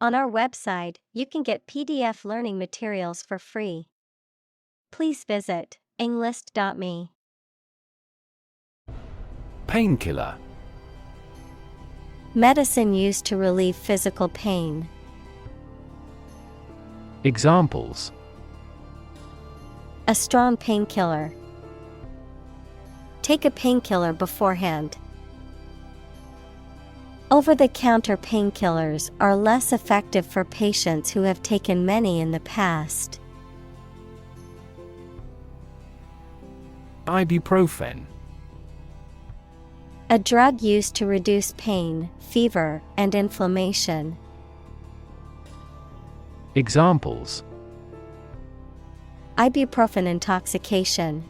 On our website, you can get PDF learning materials for free. Please visit englist.me. Painkiller. Medicine used to relieve physical pain. Examples: A strong painkiller. Take a painkiller beforehand. Over-the-counter painkillers are less effective for patients who have taken many in the past. Ibuprofen. A drug used to reduce pain, fever, and inflammation. Examples: Ibuprofen intoxication.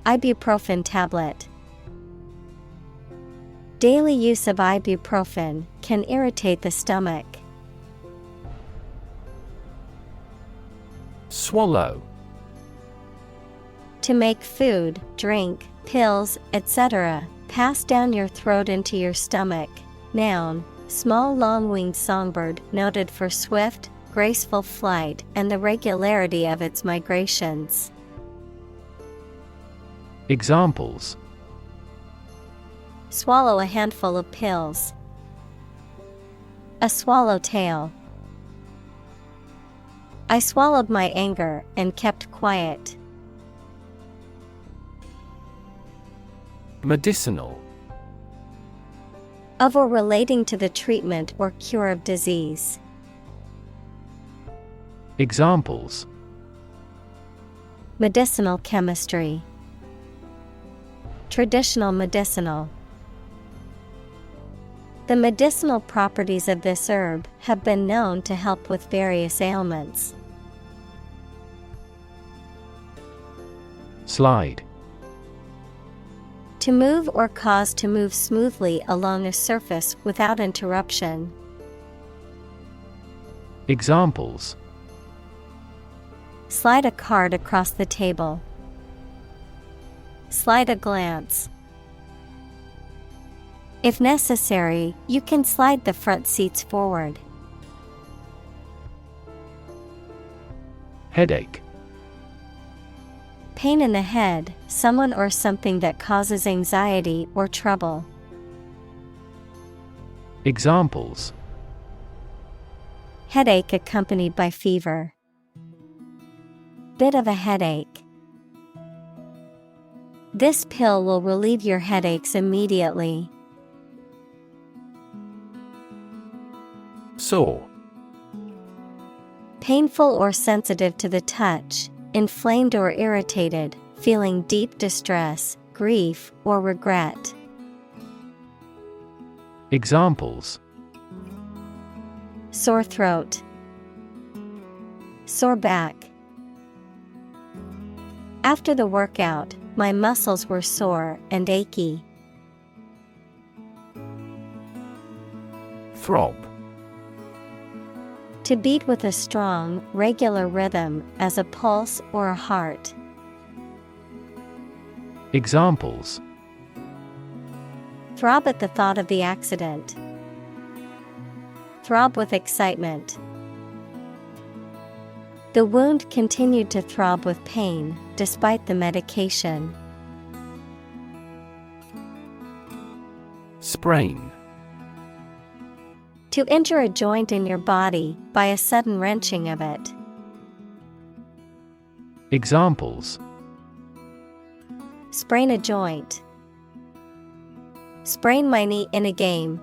Ibuprofen tablet. Daily use of ibuprofen can irritate the stomach. Swallow. To make food, drink, pills, etc., pass down your throat into your stomach. Noun, small long-winged songbird noted for swift, graceful flight and the regularity of its migrations. Examples: Swallow a handful of pills. A swallowtail. I swallowed my anger and kept quiet. Medicinal. Of or relating to the treatment or cure of disease. Examples: Medicinal chemistry. Traditional medicinal. The medicinal properties of this herb have been known to help with various ailments. Slide. To move or cause to move smoothly along a surface without interruption. Examples: Slide a card across the table. Slide a glance. If necessary, you can slide the front seats forward. Headache. Pain in the head, someone or something that causes anxiety or trouble. Examples: Headache accompanied by fever. Bit of a headache. This pill will relieve your headaches immediately. Sore. Painful or sensitive to the touch, inflamed or irritated, feeling deep distress, grief, or regret. Examples: Sore throat. Sore back. After the workout, my muscles were sore and achy. Throb. To beat with a strong, regular rhythm as a pulse or a heart. Examples: Throb at the thought of the accident. Throb with excitement. The wound continued to throb with pain despite the medication. Sprain. To injure a joint in your body by a sudden wrenching of it. Examples: Sprain a joint. Sprain my knee in a game.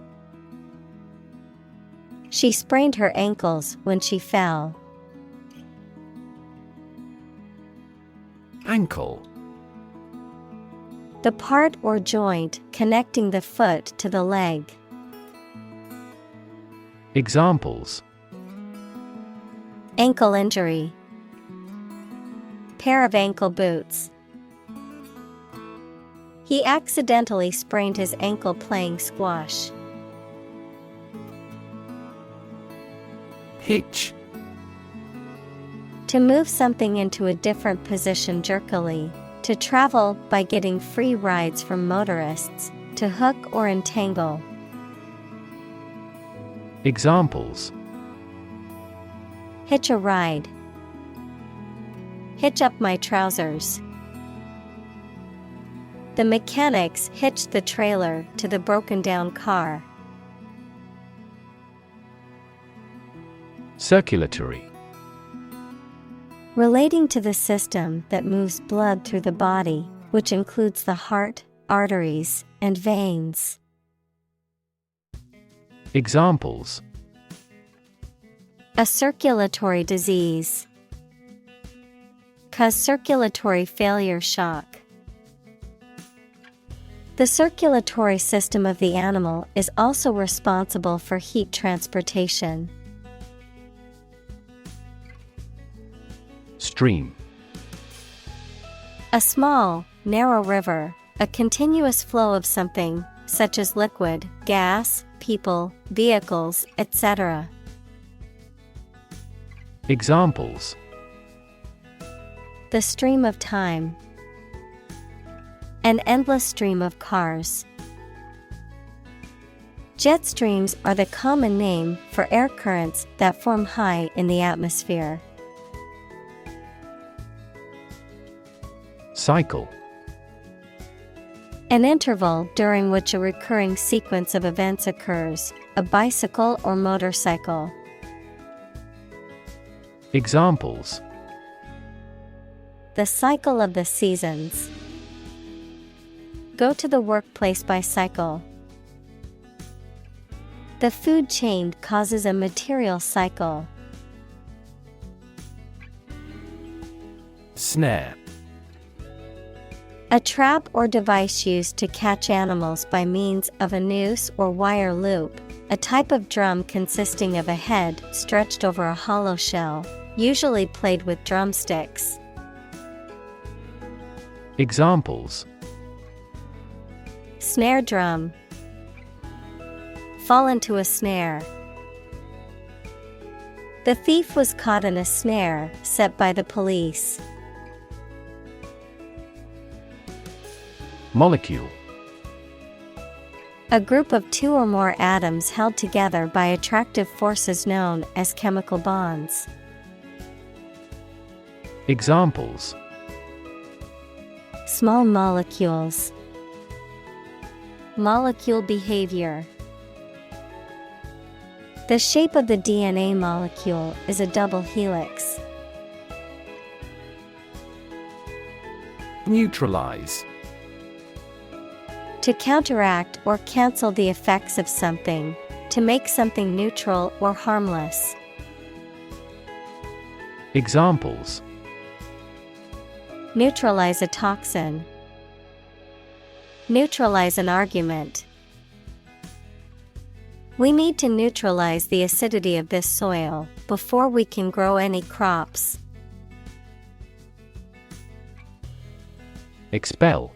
She sprained her ankles when she fell. Ankle. The part or joint connecting the foot to the leg. Examples: Ankle injury. Pair of ankle boots. He accidentally sprained his ankle playing squash. Hitch. To move something into a different position jerkily. To travel by getting free rides from motorists. To hook or entangle. Examples: hitch a ride, hitch up my trousers. The mechanics hitched the trailer to the broken-down car. Circulatory. Relating to the system that moves blood through the body, which includes the heart, arteries, and veins. Examples: a circulatory disease, cause circulatory failure shock. The circulatory system of the animal is also responsible for heat transportation. Stream. A small, narrow river, a continuous flow of something, such as liquid, gas, people, vehicles, etc. Examples: the stream of time, an endless stream of cars. Jet streams are the common name for air currents that form high in the atmosphere. Cycle. An interval during which a recurring sequence of events occurs, a bicycle or motorcycle. Examples: the cycle of the seasons. Go to the workplace by cycle. The food chain causes a material cycle. Snare. A trap or device used to catch animals by means of a noose or wire loop, a type of drum consisting of a head stretched over a hollow shell, usually played with drumsticks. Examples: snare drum. Fall into a snare. The thief was caught in a snare set by the police. Molecule. A group of two or more atoms held together by attractive forces known as chemical bonds. Examples: small molecules. Molecule behavior. The shape of the DNA molecule is a double helix. Neutralize. To counteract or cancel the effects of something, to make something neutral or harmless. Examples: neutralize a toxin. Neutralize an argument. We need to neutralize the acidity of this soil before we can grow any crops. Expel.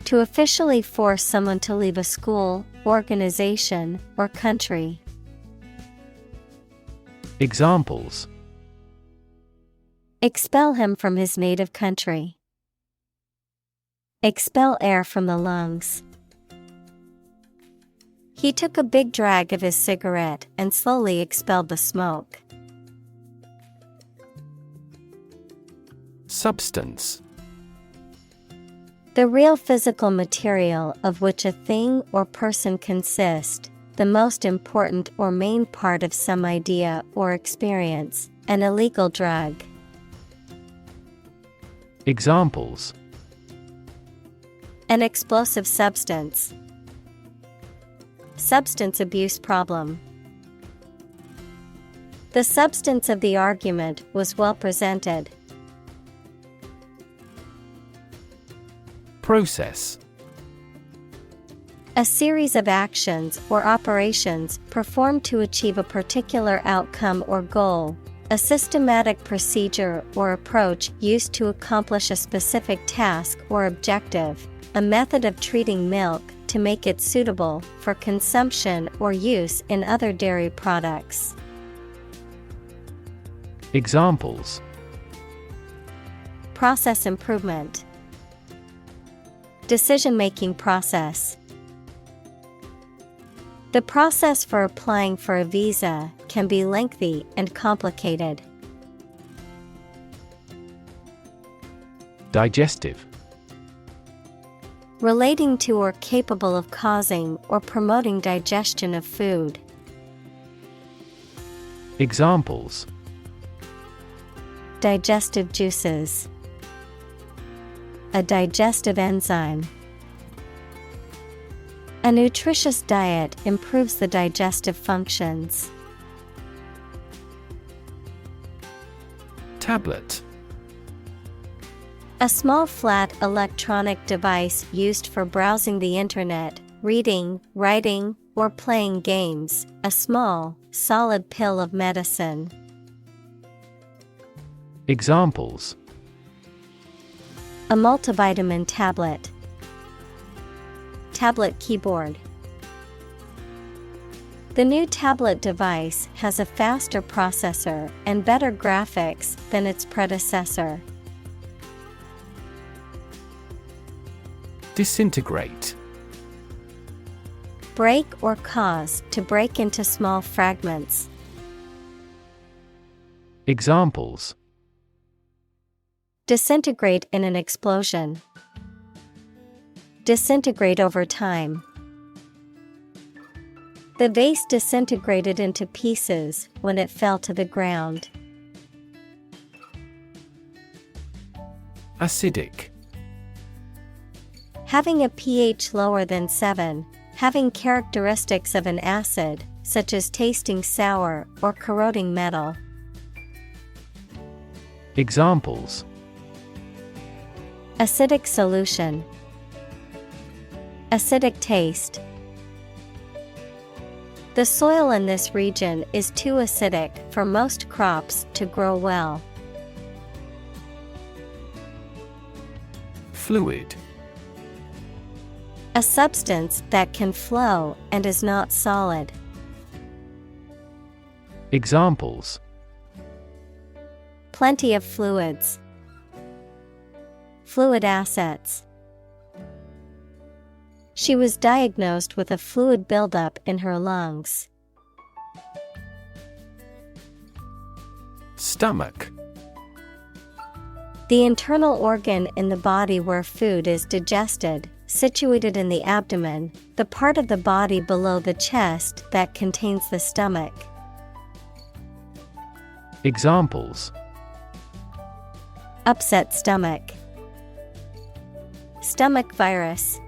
To officially force someone to leave a school, organization, or country. Examples: expel him from his native country. Expel air from the lungs. He took a big drag of his cigarette and slowly expelled the smoke. Substance. The real physical material of which a thing or person consists, the most important or main part of some idea or experience, an illegal drug. Examples: an explosive substance. Substance abuse problem. The substance of the argument was well presented. Process. A series of actions or operations performed to achieve a particular outcome or goal, a systematic procedure or approach used to accomplish a specific task or objective, a method of treating milk to make it suitable for consumption or use in other dairy products. Examples: process improvement. Decision-making process. The process for applying for a visa can be lengthy and complicated. Digestive. Relating to or capable of causing or promoting digestion of food. Examples: digestive juices, a digestive enzyme. A nutritious diet improves the digestive functions. Tablet. A small flat electronic device used for browsing the internet, reading, writing, or playing games, a small, solid pill of medicine. Examples: a multivitamin tablet, tablet keyboard. The new tablet device has a faster processor and better graphics than its predecessor. Disintegrate. Break or cause to break into small fragments. Examples: disintegrate in an explosion. Disintegrate over time. The vase disintegrated into pieces when it fell to the ground. Acidic. Having a pH lower than 7, having characteristics of an acid, such as tasting sour or corroding metal. Examples: acidic solution, acidic taste. The soil in this region is too acidic for most crops to grow well. Fluid. A substance that can flow and is not solid. Examples: plenty of fluids. Fluid assets. She was diagnosed with a fluid buildup in her lungs. Stomach. The internal organ in the body where food is digested, situated in the abdomen, the part of the body below the chest that contains the stomach. Examples: upset stomach. Stomach virus.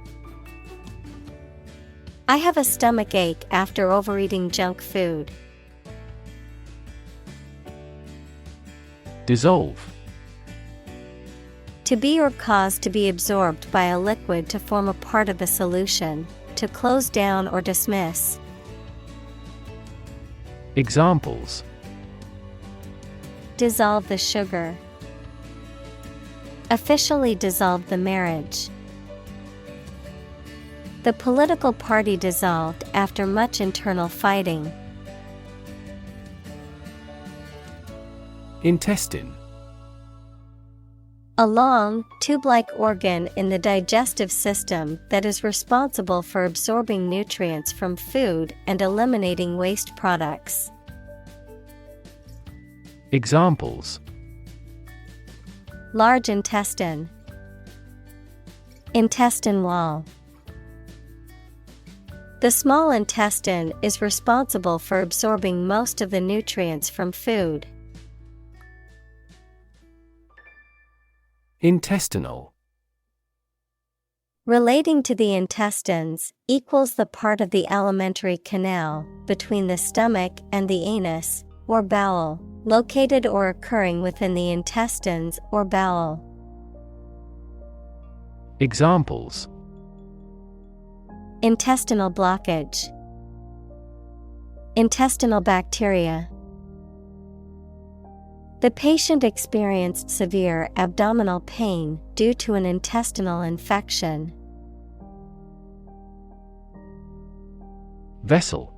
I have a stomach ache after overeating junk food. Dissolve. To be or cause to be absorbed by a liquid to form a part of a solution, to close down or dismiss. Examples: dissolve the sugar. Officially dissolved the marriage. The political party dissolved after much internal fighting. Intestine. A long, tube-like organ in the digestive system that is responsible for absorbing nutrients from food and eliminating waste products. Examples: large intestine. Intestine wall. The small intestine is responsible for absorbing most of the nutrients from food. Intestinal. Relating to the intestines, equals the part of the alimentary canal, between the stomach and the anus, or bowel, located or occurring within the intestines or bowel. Examples: intestinal blockage. Intestinal bacteria. The patient experienced severe abdominal pain due to an intestinal infection. Vessel.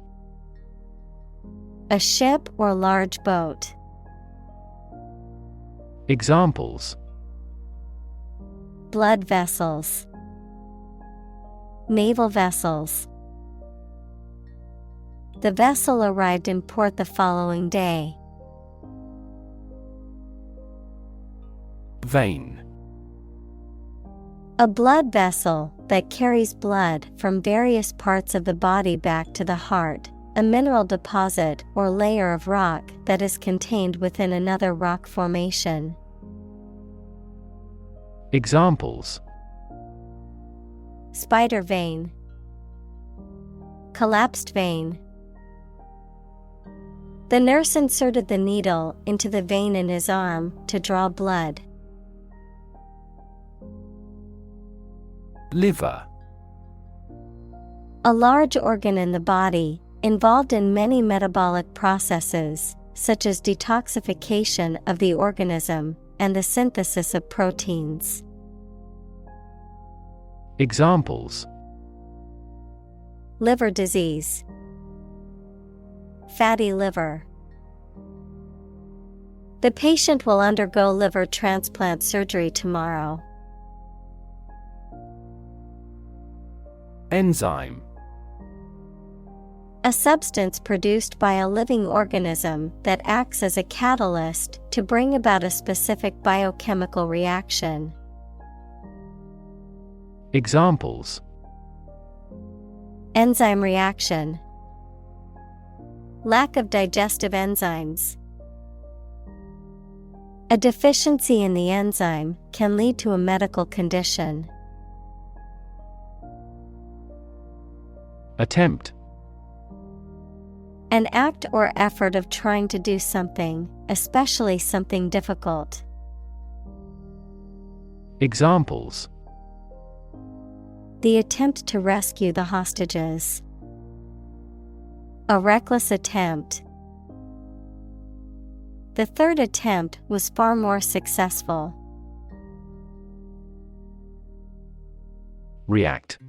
A ship or large boat. Examples: blood vessels. Naval vessels. The vessel arrived in port the following day. Vein. A blood vessel that carries blood from various parts of the body back to the heart, a mineral deposit or layer of rock that is contained within another rock formation. Examples: Spider vein, collapsed vein. The nurse inserted the needle into the vein in his arm to draw blood. Liver. A large organ in the body, involved in many metabolic processes, such as detoxification of the organism and the synthesis of proteins. Examples: Liver disease, fatty liver. The patient will undergo liver transplant surgery tomorrow. Enzyme. A substance produced by a living organism that acts as a catalyst to bring about a specific biochemical reaction. Examples: Enzyme reaction, lack of digestive enzymes. A deficiency in the enzyme can lead to a medical condition. Attempt. An act or effort of trying to do something, especially something difficult. Examples: The attempt to rescue the hostages. A reckless attempt. The third attempt was far more successful. React.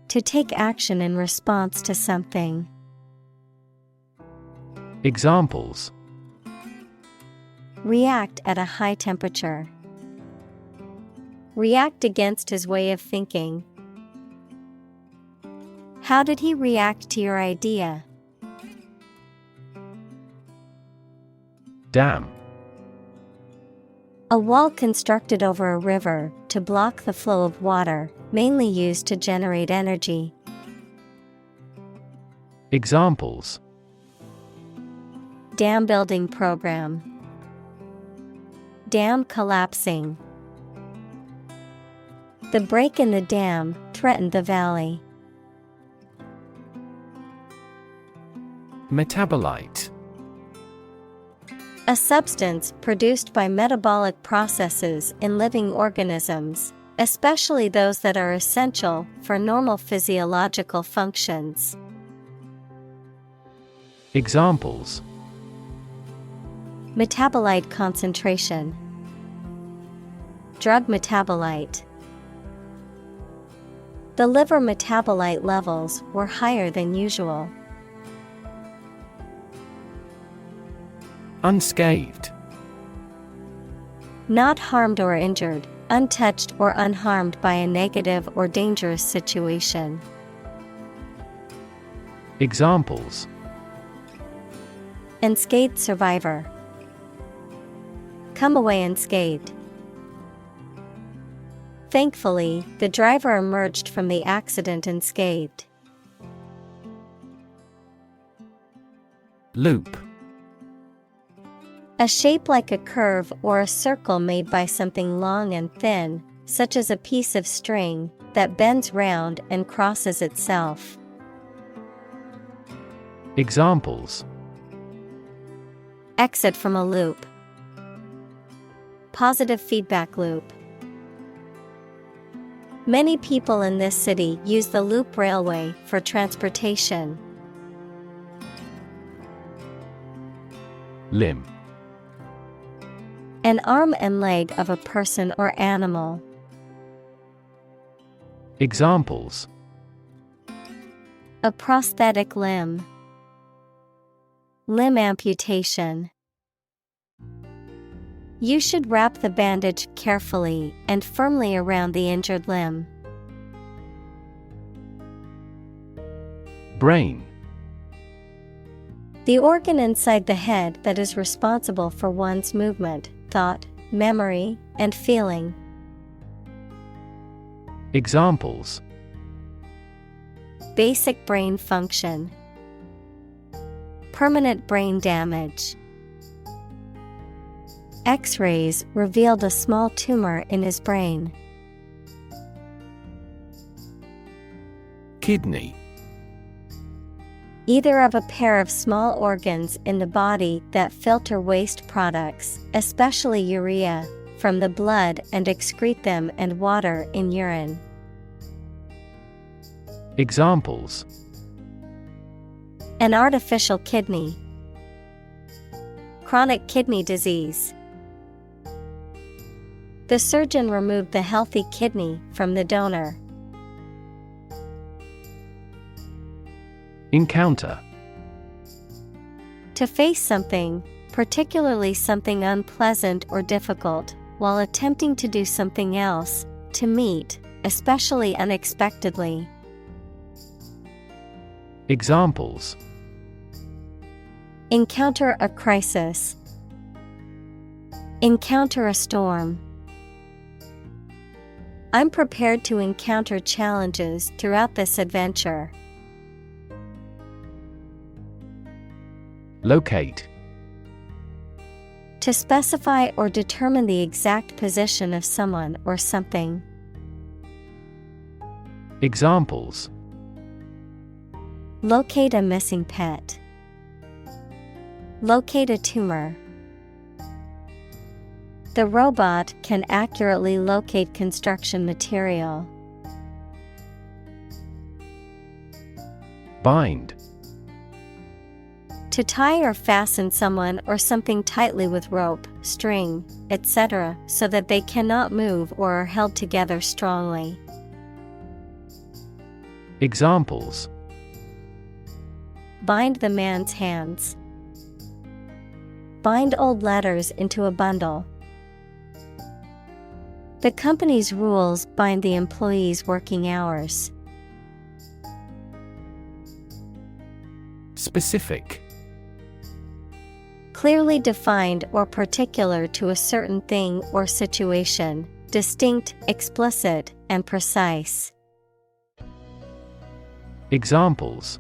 To take action in response to something. Examples: React at a high temperature. React against his way of thinking. How did he react to your idea? Dam. A wall constructed over a river to block the flow of water, mainly used to generate energy. Examples: Dam building program. Dam collapsing. The break in the dam threatened the valley. Metabolite. A substance produced by metabolic processes in living organisms, especially those that are essential for normal physiological functions. Examples: Metabolite concentration. Drug metabolite. The liver metabolite levels were higher than usual. Unscathed. Not harmed or injured, untouched or unharmed by a negative or dangerous situation. Examples: Unscathed survivor. Come away unscathed. Thankfully, the driver emerged from the accident unscathed. Loop. A shape like a curve or a circle made by something long and thin, such as a piece of string, that bends round and crosses itself. Examples: Exit from a loop. Positive feedback loop. Many people in this city use the loop railway for transportation. Limb. An arm and leg of a person or animal. Examples: A prosthetic limb. Limb amputation. You should wrap the bandage carefully and firmly around the injured limb. Brain. The organ inside the head that is responsible for one's movement, thought, memory, and feeling. Examples: Basic brain function. Permanent brain damage. X-rays revealed a small tumor in his brain. Kidney. Either of a pair of small organs in the body that filter waste products, especially urea, from the blood and excrete them and water in urine. Examples: An artificial kidney. Chronic kidney disease. The surgeon removed the healthy kidney from the donor. Encounter. To face something, particularly something unpleasant or difficult, while attempting to do something else, to meet, especially unexpectedly. Examples: Encounter a crisis. Encounter a storm. I'm prepared to encounter challenges throughout this adventure. Locate. To specify or determine the exact position of someone or something. Examples: Locate a missing pet. Locate a tumor. The robot can accurately locate construction material. Bind. To tie or fasten someone or something tightly with rope, string, etc., so that they cannot move or are held together strongly. Examples: Bind the man's hands. Bind old letters into a bundle. The company's rules bind the employees' working hours. Specific. Clearly defined or particular to a certain thing or situation, distinct, explicit, and precise. Examples: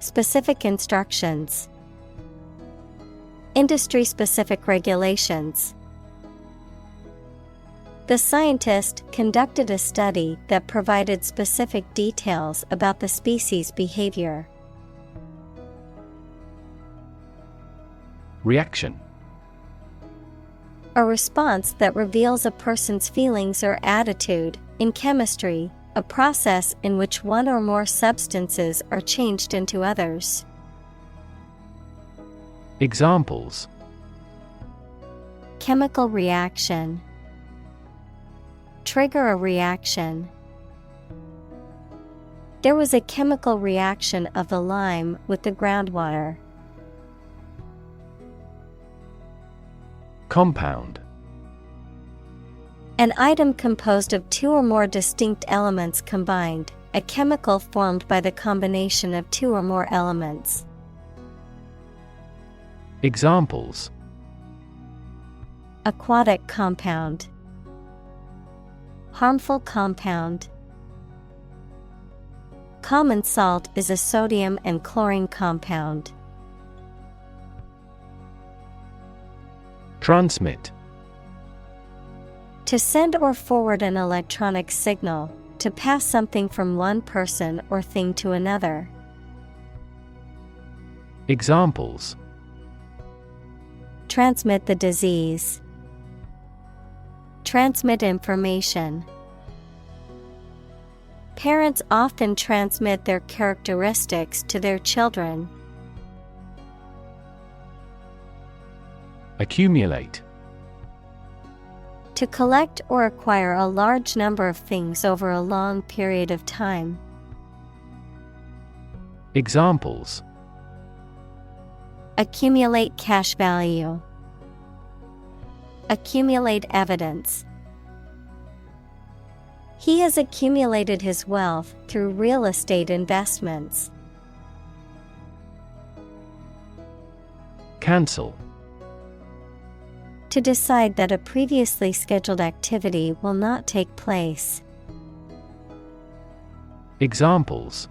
Specific instructions. Industry-specific regulations. The scientist conducted a study that provided specific details about the species' behavior. Reaction. A response that reveals a person's feelings or attitude. In chemistry, a process in which one or more substances are changed into others. Examples: Chemical reaction. Trigger a reaction. There was a chemical reaction of the lime with the groundwater. Compound. An item composed of two or more distinct elements combined, a chemical formed by the combination of two or more elements. Examples: Aquatic compound. Harmful compound. Common salt is a sodium and chlorine compound. Transmit. To send or forward an electronic signal, to pass something from one person or thing to another. Examples: Transmit the disease. Transmit information. Parents often transmit their characteristics to their children. Accumulate. To collect or acquire a large number of things over a long period of time. Examples: Accumulate cash value. Accumulate evidence. He has accumulated his wealth through real estate investments. Cancel. To decide that a previously scheduled activity will not take place. Examples: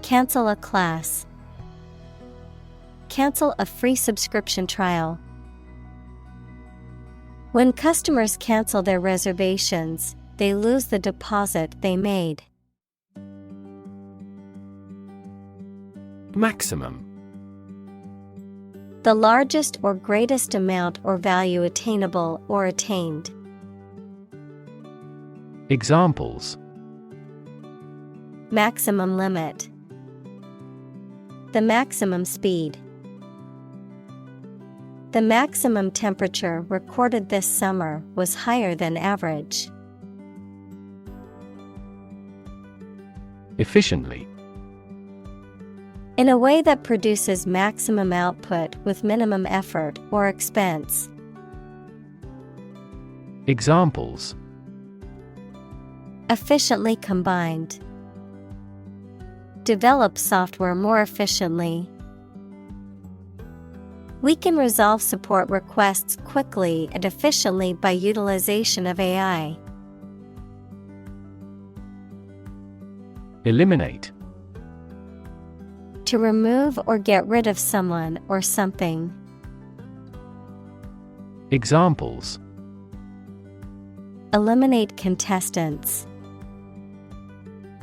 Cancel a class. Cancel a free subscription trial. When customers cancel their reservations, they lose the deposit they made. Maximum. The largest or greatest amount or value attainable or attained. Examples: Maximum limit. The maximum speed. The maximum temperature recorded this summer was higher than average. Efficiently. In a way that produces maximum output with minimum effort or expense. Examples: Efficiently combined. Develop software more efficiently. We can resolve support requests quickly and efficiently by utilization of AI. Eliminate. To remove or get rid of someone or something. Examples: Eliminate contestants.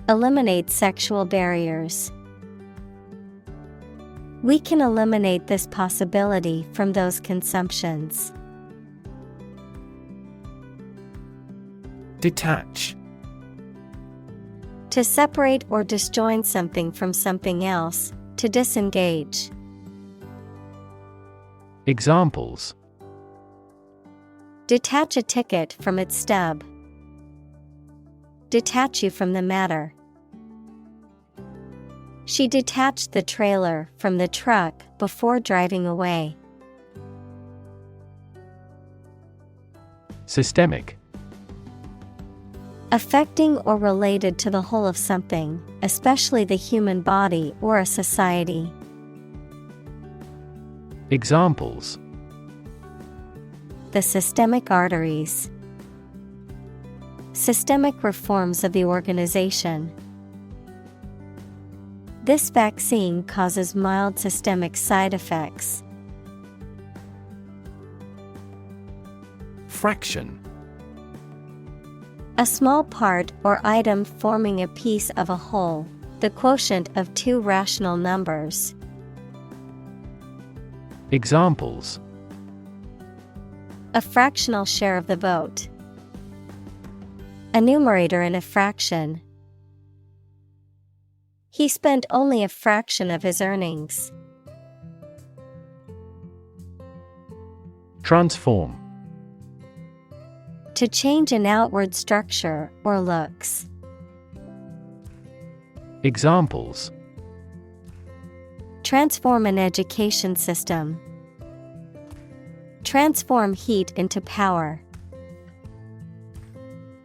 Eliminate sexual barriers. We can eliminate this possibility from those consumptions. Detach. To separate or disjoin something from something else, to disengage. Examples: Detach a ticket from its stub. Detach you from the matter. She detached the trailer from the truck before driving away. Systemic. Affecting or related to the whole of something, especially the human body or a society. Examples: The systemic arteries. Systemic reforms of the organization. This vaccine causes mild systemic side effects. Fraction. A small part or item forming a piece of a whole, the quotient of two rational numbers. Examples: A fractional share of the vote. A numerator in a fraction. He spent only a fraction of his earnings. Transform. To change an outward structure or looks. Examples: Transform an education system. Transform heat into power.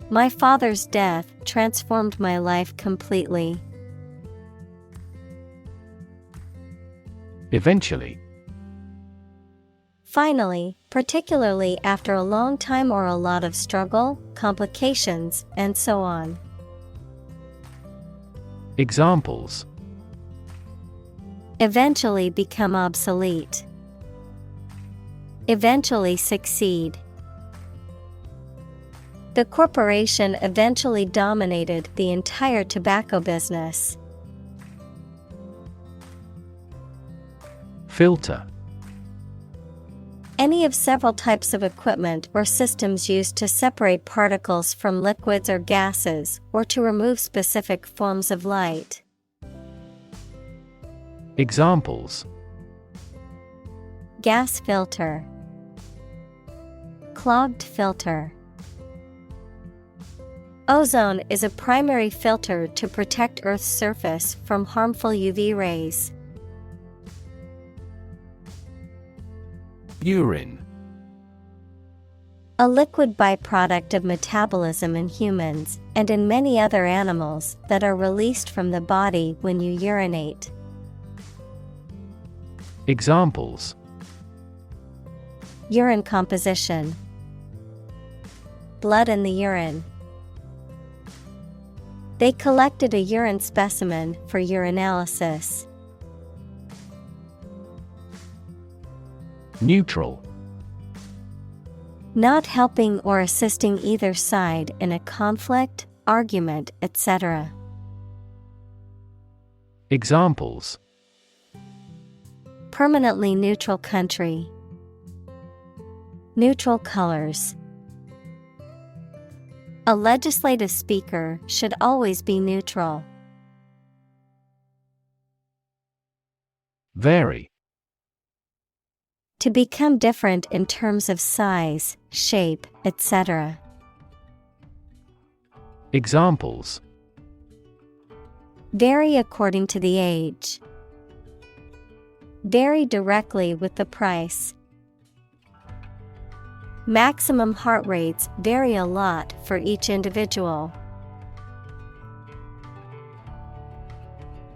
My father's death transformed my life completely. Eventually. Finally, particularly after a long time or a lot of struggle, complications, and so on. Examples: Eventually become obsolete. Eventually succeed. The corporation eventually dominated the entire tobacco business. Filter. Any of several types of equipment or systems used to separate particles from liquids or gases or to remove specific forms of light. Examples: Gas filter. Clogged filter. Ozone is a primary filter to protect Earth's surface from harmful UV rays. Urine. A liquid byproduct of metabolism in humans and in many other animals that are released from the body when you urinate. Examples: Urine composition. Blood in the urine. They collected a urine specimen for urinalysis. Neutral. Not helping or assisting either side in a conflict, argument, etc. Examples: Permanently neutral country. Neutral colors. A legislative speaker should always be neutral. Vary. To become different in terms of size, shape, etc. Examples: Vary according to the age. Vary directly with the price. Maximum heart rates vary a lot for each individual.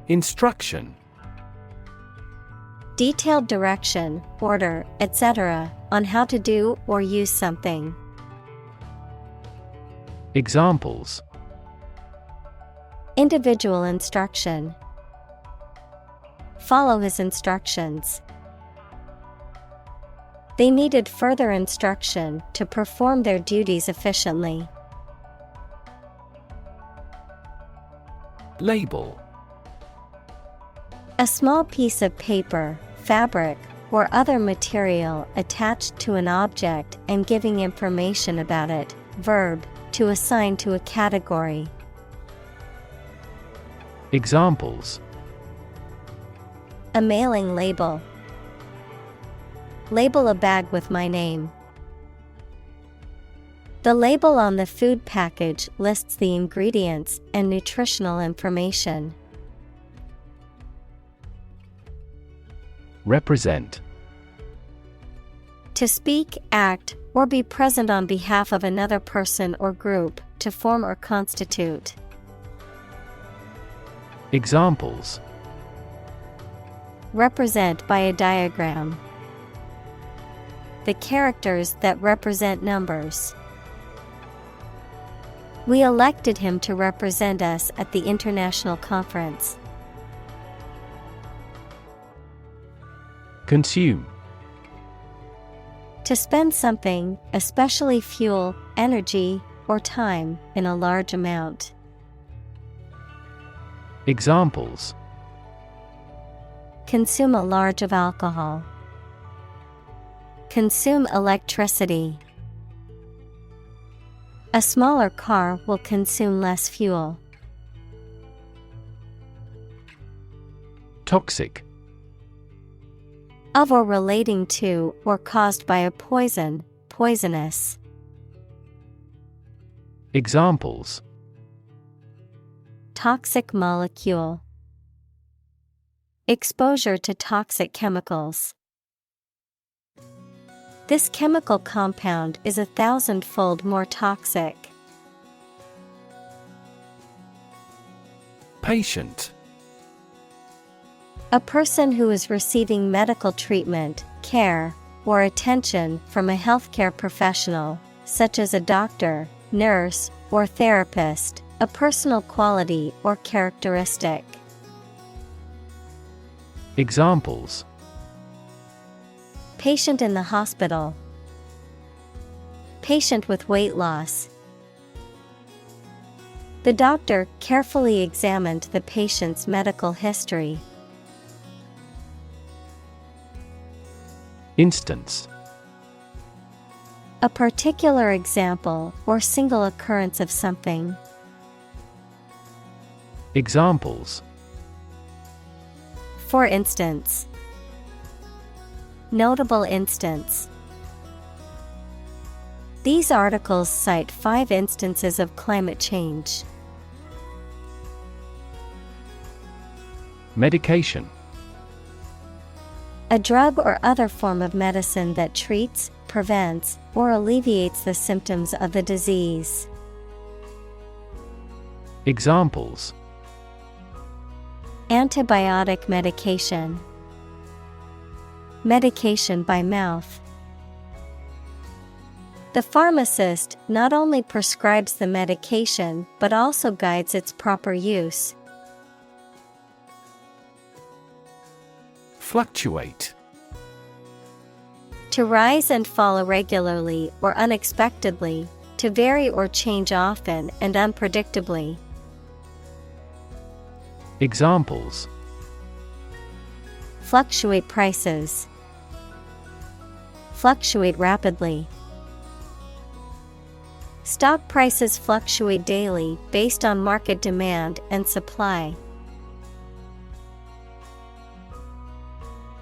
Instruction. Detailed direction, order, etc. on how to do or use something. Examples: Individual instruction. Follow his instructions. They needed further instruction to perform their duties efficiently. Label. A small piece of paper, fabric, or other material attached to an object and giving information about it. Verb, to assign to a category. Examples: A mailing label. Label a bag with my name. The label on the food package lists the ingredients and nutritional information. Represent. To speak, act, or be present on behalf of another person or group, to form or constitute. Examples: Represent by a diagram. The characters that represent numbers. We elected him to represent us at the international conference. Consume. To spend something, especially fuel, energy, or time, in a large amount. Examples: Consume a large of alcohol. Consume electricity. A smaller car will consume less fuel. Toxic. Of or relating to or caused by a poison, poisonous. Examples: Toxic molecule. Exposure to toxic chemicals. This chemical compound is 1,000-fold more toxic. Patient. A person who is receiving medical treatment, care, or attention from a healthcare professional, such as a doctor, nurse, or therapist, a personal quality or characteristic. Examples: Patient in the hospital. Patient with weight loss. The doctor carefully examined the patient's medical history. Instance. A particular example or single occurrence of something. Examples: For instance. Notable instance. These articles cite 5 instances of climate change. Medication. A drug or other form of medicine that treats, prevents or alleviates the symptoms of the disease. Examples: Antibiotic medication. Medication by mouth. The pharmacist not only prescribes the medication but also guides its proper use. Fluctuate. To rise and fall irregularly or unexpectedly, to vary or change often and unpredictably. Examples: Fluctuate prices. Fluctuate rapidly. Stock prices fluctuate daily based on market demand and supply.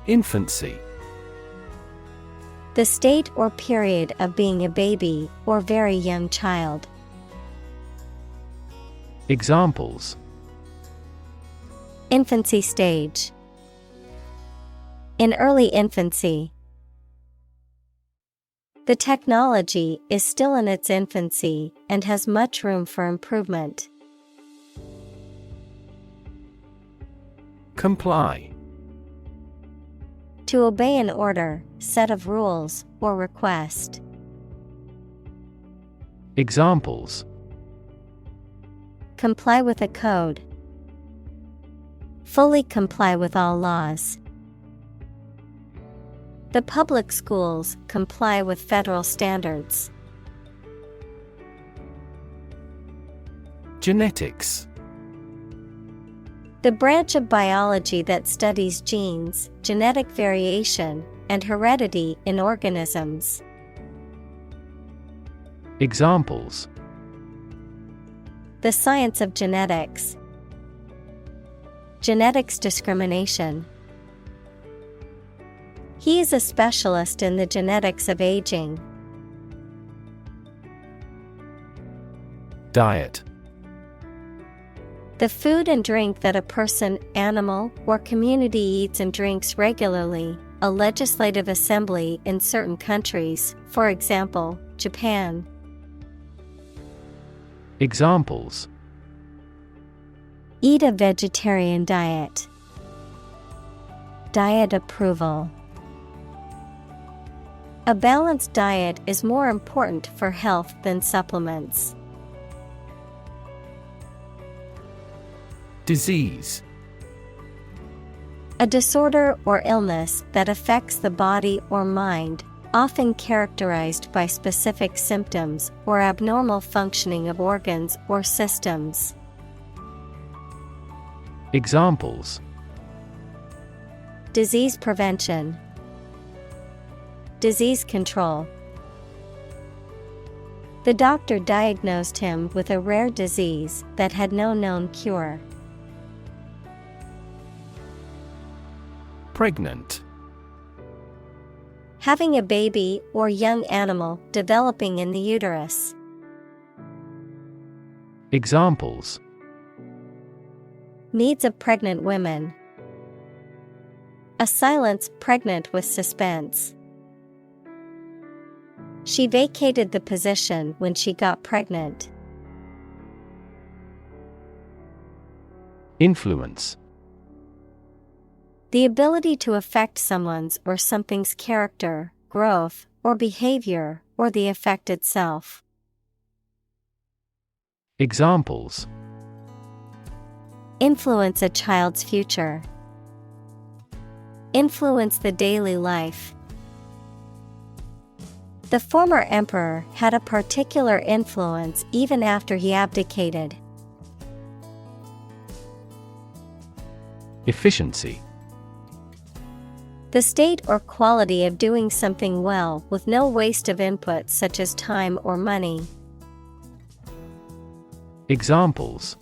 Infancy. The state or period of being a baby or very young child. Examples: Infancy stage. In early infancy. The technology is still in its infancy and has much room for improvement. Comply. To obey an order, set of rules, or request. Examples: Comply with a code. Fully comply with all laws. The public schools comply with federal standards. Genetics. The branch of biology that studies genes, genetic variation, and heredity in organisms. Examples: The science of genetics. Genetics discrimination. He is a specialist in the genetics of aging. Diet. The food and drink that a person, animal, or community eats and drinks regularly, a legislative assembly in certain countries, for example, Japan. Examples: Eat a vegetarian diet. Diet approval. A balanced diet is more important for health than supplements. Disease. A disorder or illness that affects the body or mind, often characterized by specific symptoms or abnormal functioning of organs or systems. Examples: Disease prevention. Disease control. The doctor diagnosed him with a rare disease that had no known cure. Pregnant. Having a baby or young animal developing in the uterus. Examples: Needs of pregnant women. A silence pregnant with suspense. She vacated the position when she got pregnant. Influence. The ability to affect someone's or something's character, growth, or behavior, or the effect itself. Examples: Influence a child's future. Influence the daily life. The former emperor had a particular influence even after he abdicated. Efficiency. The state or quality of doing something well with no waste of input such as time or money. Examples: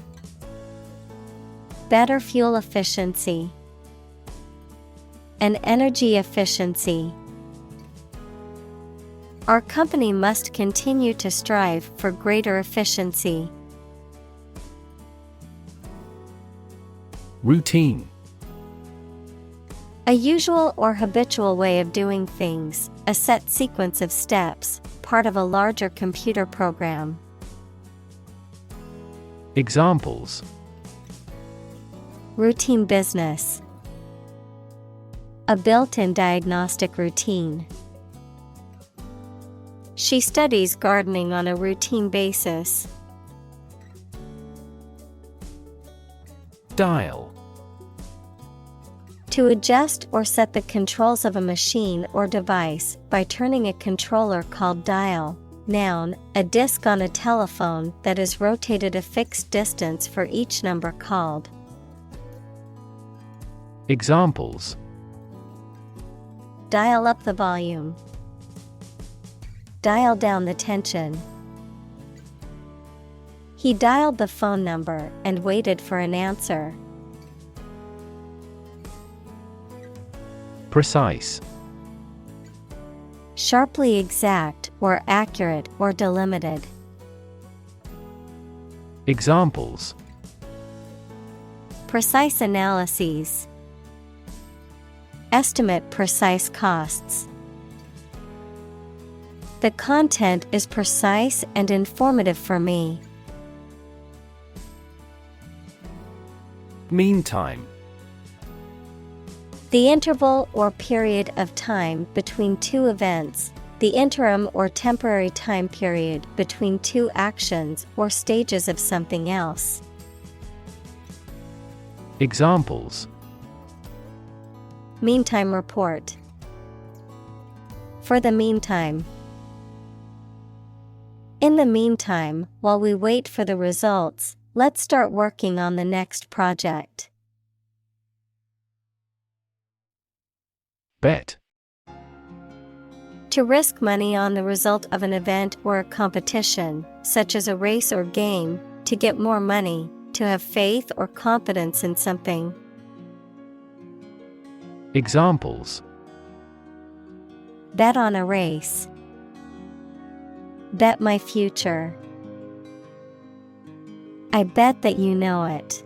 Better fuel efficiency. An energy efficiency. Our company must continue to strive for greater efficiency. Routine. A usual or habitual way of doing things, a set sequence of steps, part of a larger computer program. Examples: Routine business. A built-in diagnostic routine. She studies gardening on a routine basis. Dial. To adjust or set the controls of a machine or device by turning a controller called dial. Noun, a disc on a telephone that is rotated a fixed distance for each number called. Examples: Dial up the volume. Dial down the tension. He dialed the phone number and waited for an answer. Precise. Sharply exact or accurate or delimited. Examples: Precise analyses. Estimate precise costs. The content is precise and informative for me. Meantime. The interval or period of time between two events, the interim or temporary time period between two actions or stages of something else. Examples: Meantime report. For the meantime. In the meantime, while we wait for the results, let's start working on the next project. Bet. To risk money on the result of an event or a competition, such as a race or game, to get more money, to have faith or confidence in something. Examples: Bet on a race. Bet my future. I bet that you know it.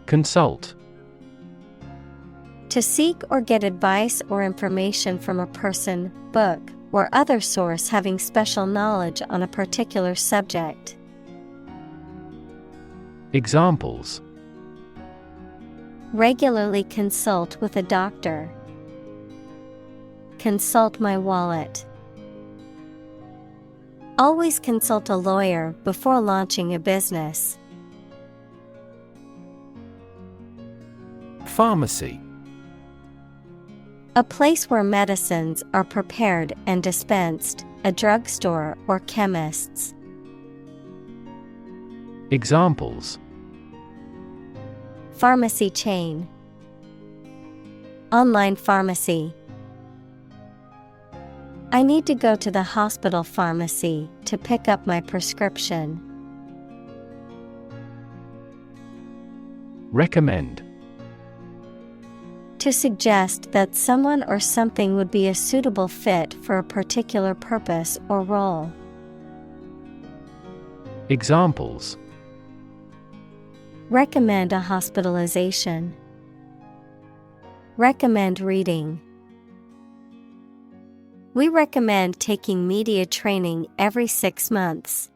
Consult. To seek or get advice or information from a person, book, or other source having special knowledge on a particular subject. Examples: Regularly consult with a doctor. Consult my wallet. Always consult a lawyer before launching a business. Pharmacy. A place where medicines are prepared and dispensed, a drugstore or chemist's. Examples: Pharmacy chain. Online pharmacy. I need to go to the hospital pharmacy to pick up my prescription. Recommend. To suggest that someone or something would be a suitable fit for a particular purpose or role. Examples: Recommend a hospitalization. Recommend reading. We recommend taking media training every 6 months.